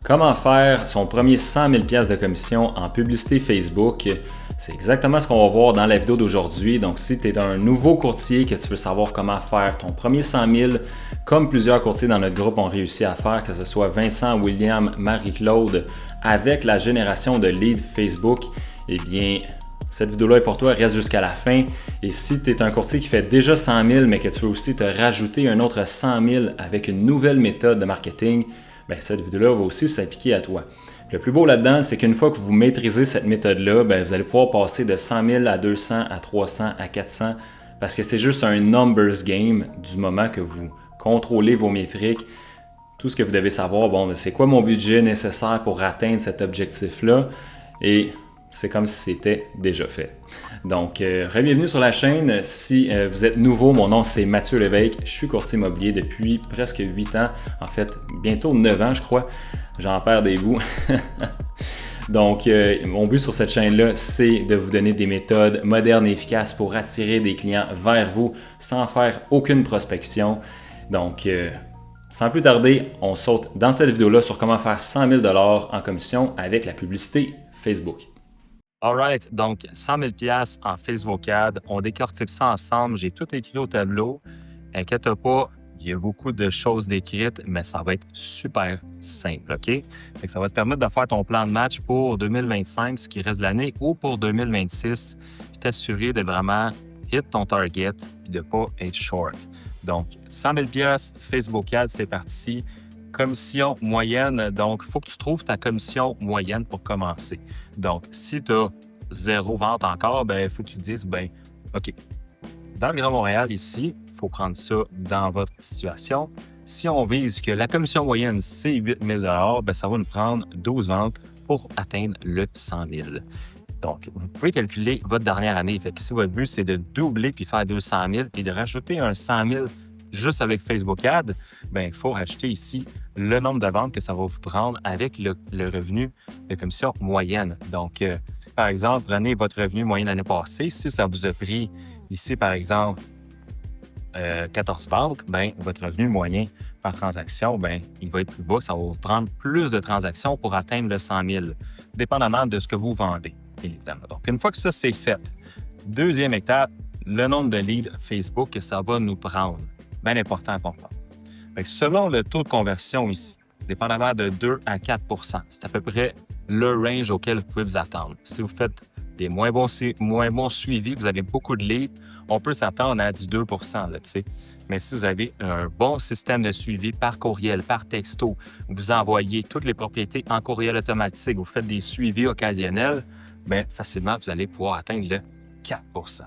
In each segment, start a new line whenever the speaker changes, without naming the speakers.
Comment faire son premier 100 000 $ de commission en publicité Facebook? C'est exactement ce qu'on va voir dans la vidéo d'aujourd'hui. Donc, si tu es un nouveau courtier, que tu veux savoir comment faire ton premier 100 000, comme plusieurs courtiers dans notre groupe ont réussi à faire, que ce soit Vincent, William, Marie-Claude, avec la génération de leads Facebook, eh bien, cette vidéo-là est pour toi, reste jusqu'à la fin. Et si tu es un courtier qui fait déjà 100 000, mais que tu veux aussi te rajouter un autre 100 000 avec une nouvelle méthode de marketing, bien, cette vidéo-là va aussi s'appliquer à toi. Le plus beau là-dedans, c'est qu'une fois que vous maîtrisez cette méthode-là, bien, vous allez pouvoir passer de 100 000 à 200, à 300, à 400, parce que c'est juste un numbers game du moment que vous contrôlez vos métriques. Tout ce que vous devez savoir, bon, c'est quoi mon budget nécessaire pour atteindre cet objectif-là, et c'est comme si c'était déjà fait. Donc, bienvenue sur la chaîne. Si vous êtes nouveau, mon nom c'est Mathieu Lévesque. Je suis courtier immobilier depuis presque 8 ans. En fait, bientôt 9 ans, je crois. J'en perds des bouts. Donc, mon but sur cette chaîne-là, c'est de vous donner des méthodes modernes et efficaces pour attirer des clients vers vous sans faire aucune prospection. Donc, sans plus tarder, on saute dans cette vidéo-là sur comment faire 100 000 $ en commission avec la publicité Facebook.
Alright, donc 100 000 $ en Facebook Ad, on décortique ça ensemble, j'ai tout écrit au tableau. Inquiète pas, il y a beaucoup de choses décrites, mais ça va être super simple, OK? Fait que ça va te permettre de faire ton plan de match pour 2025, ce qui reste de l'année, ou pour 2026, puis t'assurer de vraiment hit ton target, puis de ne pas être short. Donc, 100 000 $ Facebook Ad, c'est parti. Commission moyenne, donc il faut que tu trouves ta commission moyenne pour commencer. Donc, si tu as 0 vente encore, il faut que tu te dises, OK, dans le Grand Montréal, ici, il faut prendre ça dans votre situation. Si on vise que la commission moyenne, c'est 8 000 $, ça va nous prendre 12 ventes pour atteindre le 100 000. Donc, vous pouvez calculer votre dernière année. Fait que si votre but, c'est de doubler puis faire 200 000 et de rajouter un 100 000 juste avec Facebook Ad, il faut rajouter ici le nombre de ventes que ça va vous prendre avec le revenu de commission moyenne. Donc, par exemple, prenez votre revenu moyen l'année passée. Si ça vous a pris ici, par exemple, 14 ventes, votre revenu moyen par transaction, il va être plus bas. Ça va vous prendre plus de transactions pour atteindre le 100 000, dépendamment de ce que vous vendez, évidemment. Donc, une fois que ça, c'est fait, deuxième étape, le nombre de leads Facebook que ça va nous prendre. Bien important à comprendre. Selon le taux de conversion ici, dépendamment de 2 à 4 %, c'est à peu près le range auquel vous pouvez vous attendre. Si vous faites des moins bons suivis, vous avez beaucoup de leads, on peut s'attendre à du 2 % là, mais si vous avez un bon système de suivi par courriel, par texto, vous envoyez toutes les propriétés en courriel automatique, vous faites des suivis occasionnels, facilement, vous allez pouvoir atteindre le 4 %.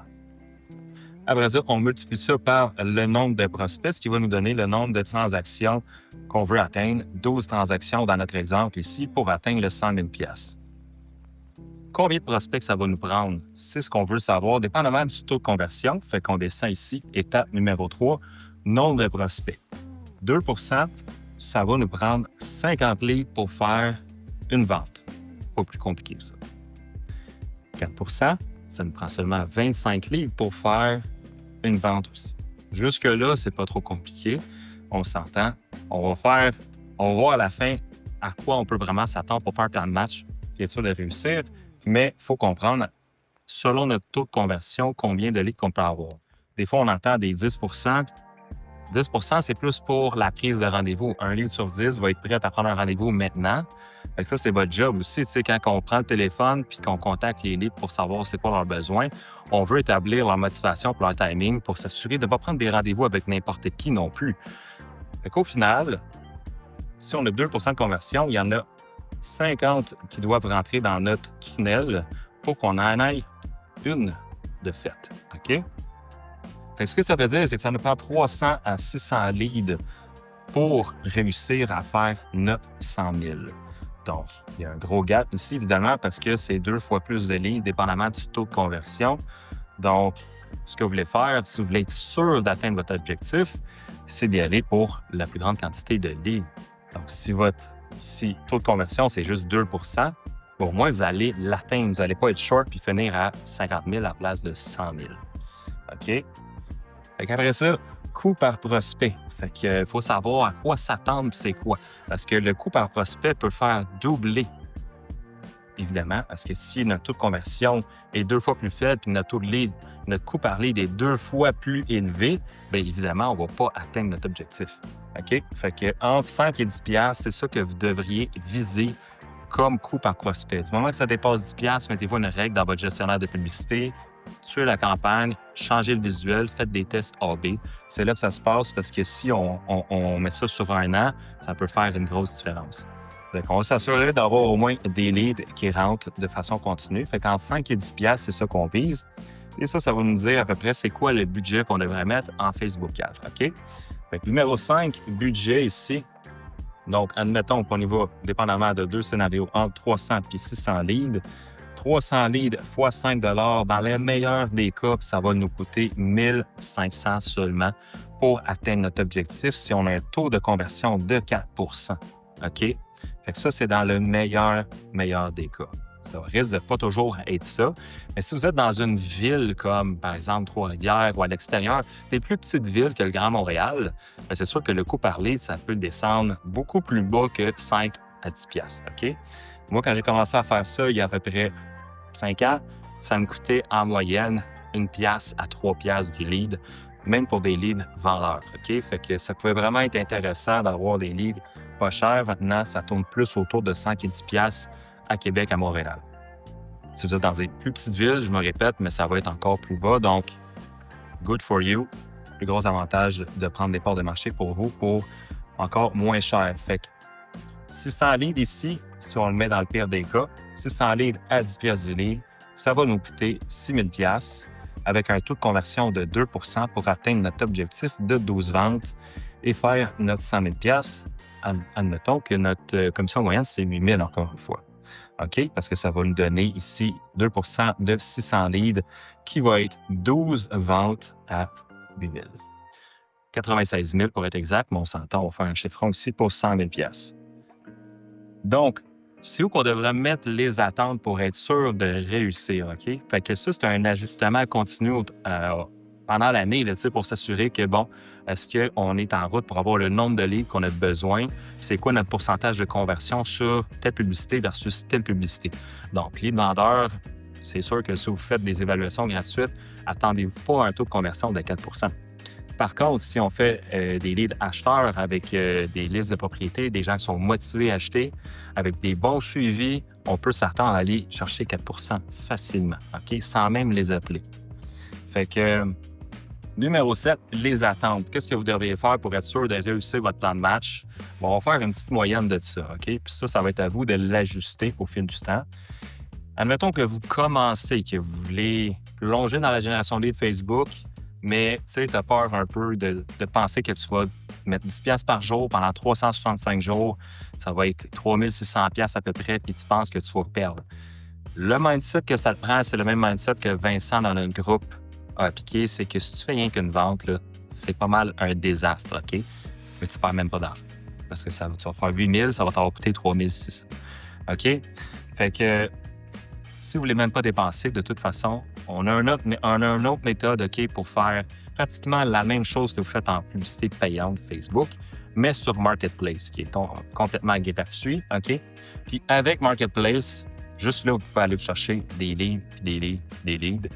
Après ça, on multiplie ça par le nombre de prospects, ce qui va nous donner le nombre de transactions qu'on veut atteindre. 12 transactions dans notre exemple ici pour atteindre le 100 000 $. Combien de prospects ça va nous prendre? C'est ce qu'on veut savoir, dépendamment du taux de conversion. Fait qu'on descend ici, étape numéro 3, nombre de prospects. 2 %, ça va nous prendre 50 leads pour faire une vente. Pas plus compliqué que ça. 4 %, ça nous prend seulement 25 leads pour faire une vente aussi. Jusque-là, c'est pas trop compliqué. On s'entend. On va voir à la fin à quoi on peut vraiment s'attendre pour faire un plan de match qui est sûr de réussir, mais il faut comprendre, selon notre taux de conversion, combien de leads qu'on peut avoir. Des fois, on entend des 10 %. 10 %, c'est plus pour la prise de rendez-vous. Un lead sur 10 va être prêt à prendre un rendez-vous maintenant. Fait que ça, c'est votre job aussi. Quand on prend le téléphone puis qu'on contacte les leads pour savoir c'est quoi leurs besoins, on veut établir leur motivation pour leur timing pour s'assurer de ne pas prendre des rendez-vous avec n'importe qui non plus. Fait qu'au final, si on a 2 % de conversion, il y en a 50 qui doivent rentrer dans notre tunnel pour qu'on en aille une de fait. OK? Ce que ça veut dire, c'est que ça nous prend 300 à 600 leads pour réussir à faire notre 100 000. Donc, il y a un gros gap ici, évidemment, parce que c'est 2 fois plus de leads, dépendamment du taux de conversion. Donc, ce que vous voulez faire, si vous voulez être sûr d'atteindre votre objectif, c'est d'y aller pour la plus grande quantité de leads. Donc, si votre taux de conversion, c'est juste 2 %, au moins, vous allez l'atteindre. Vous n'allez pas être short puis finir à 50 000 à la place de 100 000. OK? Après ça, coût par prospect. Fait que faut savoir à quoi s'attendre, c'est quoi. Parce que le coût par prospect peut faire doubler, évidemment, parce que si notre taux de conversion est 2 fois plus faible puis notre coût par lead est 2 fois plus élevé, bien évidemment, on ne va pas atteindre notre objectif. OK? Fait que entre 5 et 10 $, c'est ça que vous devriez viser comme coût par prospect. Du moment que ça dépasse 10 $, mettez-vous une règle dans votre gestionnaire de publicité, tuez la campagne, changez le visuel, faites des tests A/B. C'est là que ça se passe parce que si on met ça sur un an, ça peut faire une grosse différence. Donc, on va s'assurer d'avoir au moins des leads qui rentrent de façon continue. Fait qu'entre 5 et 10 $, c'est ça qu'on vise. Et ça va nous dire à peu près c'est quoi le budget qu'on devrait mettre en Facebook Ads. OK? Fait que numéro 5, budget ici. Donc, admettons qu'on y va dépendamment de 2 scénarios entre 300 et 600 leads. 300 leads x 5 $, dans le meilleur des cas, ça va nous coûter 1 500 seulement pour atteindre notre objectif si on a un taux de conversion de 4 %. OK? Fait que ça, c'est dans le meilleur des cas. Ça risque de pas toujours être ça. Mais si vous êtes dans une ville comme, par exemple, Trois-Rivières ou à l'extérieur, des plus petites villes que le Grand Montréal, bien, c'est sûr que le coût par lead, ça peut descendre beaucoup plus bas que 5 à 10 $. OK? Moi, quand j'ai commencé à faire ça, il y a à peu près 5 ans, ça me coûtait en moyenne 1 $ à 3 $ du lead, même pour des leads vendeurs. OK? Fait que ça pouvait vraiment être intéressant d'avoir des leads pas chers. Maintenant, ça tourne plus autour de 5 et 10 $ à Québec, à Montréal. Si vous êtes dans des plus petites villes, je me répète, mais ça va être encore plus bas. Donc, good for you. Le gros avantage de prendre des parts de marché pour vous pour encore moins cher. Fait que 600 leads ici, si on le met dans le pire des cas, 600 leads à 10 $ du lead, ça va nous coûter 6 000 $ avec un taux de conversion de 2 % pour atteindre notre objectif de 12 ventes et faire notre 100 000 $. Admettons que notre commission moyenne, c'est 8 000 encore une fois. OK? Parce que ça va nous donner ici 2 % de 600 leads qui va être 12 ventes à 8 000. 96 000 pour être exact, mais on s'entend, on va faire un chiffron ici pour 100 000 $. Donc, c'est où qu'on devrait mettre les attentes pour être sûr de réussir, OK? Fait que ça, c'est un ajustement continu pendant l'année, là, pour s'assurer que, bon, est-ce qu'on est en route pour avoir le nombre de leads qu'on a besoin? C'est quoi notre pourcentage de conversion sur telle publicité versus telle publicité? Donc, lead vendeur, c'est sûr que si vous faites des évaluations gratuites, attendez-vous pas à un taux de conversion de 4 %. Par contre, si on fait des leads acheteurs avec des listes de propriétés, des gens qui sont motivés à acheter, avec des bons suivis, on peut s'attendre à aller chercher 4 % facilement, OK? Sans même les appeler. Fait que, numéro 7, les attentes. Qu'est-ce que vous devriez faire pour être sûr de réussir votre plan de match? Bon, on va faire une petite moyenne de ça, OK? Puis ça va être à vous de l'ajuster au fil du temps. Admettons que vous commencez, que vous voulez plonger dans la génération de leads Facebook, mais tu as peur un peu de penser que tu vas mettre 10 $ par jour pendant 365 jours. Ça va être 3 600 $ à peu près, puis tu penses que tu vas perdre. Le mindset que ça te prend, c'est le même mindset que Vincent dans notre groupe a appliqué. C'est que si tu fais rien qu'une vente, là, c'est pas mal un désastre, OK? Mais tu ne perds même pas d'argent. Parce que tu vas faire 8 000, ça va t'avoir coûté 3 600. OK? Fait que si vous ne voulez même pas dépenser, de toute façon, on a une autre méthode, OK, pour faire pratiquement la même chose que vous faites en publicité payante Facebook, mais sur Marketplace, qui est complètement gratuit, OK? Puis avec Marketplace, juste là, vous pouvez aller chercher des leads, puis des leads.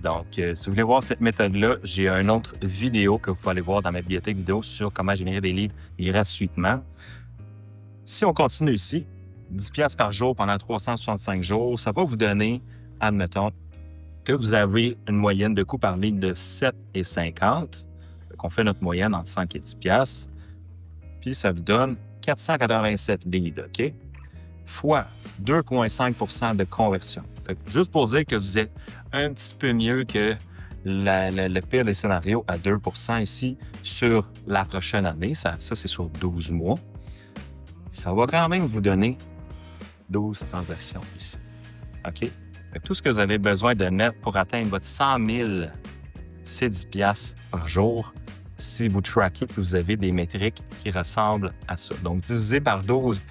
Donc, si vous voulez voir cette méthode-là, j'ai une autre vidéo que vous pouvez aller voir dans ma bibliothèque vidéo sur comment générer des leads gratuitement. Si on continue ici, 10 $ par jour pendant 365 jours, ça va vous donner, admettons, que vous avez une moyenne de coût par lead de 7,50 $. On fait notre moyenne entre 5 et 10 $. Puis ça vous donne 487 leads, OK? Fois 2,5 % de conversion. Fait que juste pour dire que vous êtes un petit peu mieux que le pire des scénarios à 2 % ici sur la prochaine année. Ça c'est sur 12 mois. Ça va quand même vous donner 12 transactions ici. OK? Fait que tout ce que vous avez besoin de mettre pour atteindre votre 100 000, c'est 10 $ par jour si vous traquez que vous avez des métriques qui ressemblent à ça. Donc, divisé par 12,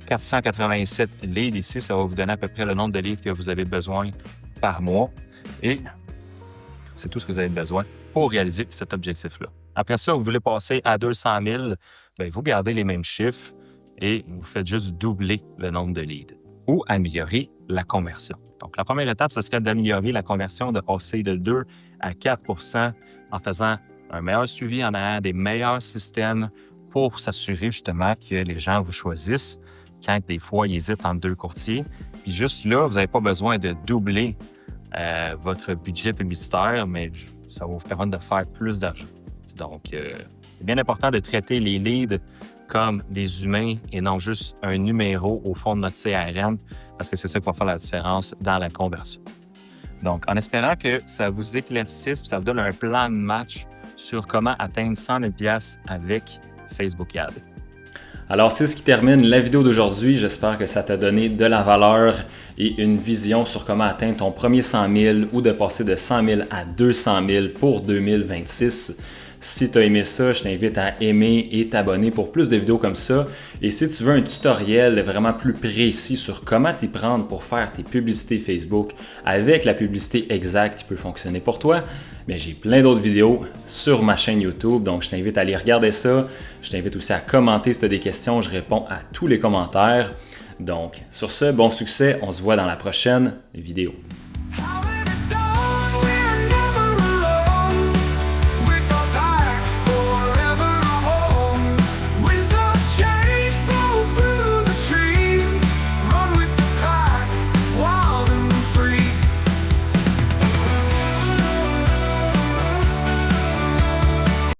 487 leads ici, ça va vous donner à peu près le nombre de leads que vous avez besoin par mois. Et c'est tout ce que vous avez besoin pour réaliser cet objectif-là. Après ça, vous voulez passer à 200 000, bien, vous gardez les mêmes chiffres et vous faites juste doubler le nombre de leads ou améliorer la conversion. Donc, la première étape, ce serait d'améliorer la conversion, de passer de 2 à 4 en faisant un meilleur suivi, en ayant des meilleurs systèmes pour s'assurer justement que les gens vous choisissent quand des fois ils hésitent entre deux courtiers. Puis juste là, vous n'avez pas besoin de doubler votre budget publicitaire, mais ça va vous permettre de faire plus d'argent. Donc, c'est bien important de traiter les leads comme des humains et non juste un numéro au fond de notre CRM, parce que c'est ça qui va faire la différence dans la conversion. Donc, en espérant que ça vous éclaircisse, ça vous donne un plan de match sur comment atteindre 100 000 $ avec Facebook Ads.
Alors, c'est ce qui termine la vidéo d'aujourd'hui. J'espère que ça t'a donné de la valeur et une vision sur comment atteindre ton premier 100 000 ou de passer de 100 000 à 200 000 pour 2026. Si tu as aimé ça, je t'invite à aimer et t'abonner pour plus de vidéos comme ça. Et si tu veux un tutoriel vraiment plus précis sur comment t'y prendre pour faire tes publicités Facebook avec la publicité exacte qui peut fonctionner pour toi, bien, j'ai plein d'autres vidéos sur ma chaîne YouTube. Donc, je t'invite à aller regarder ça. Je t'invite aussi à commenter si tu as des questions. Je réponds à tous les commentaires. Donc, sur ce, bon succès. On se voit dans la prochaine vidéo.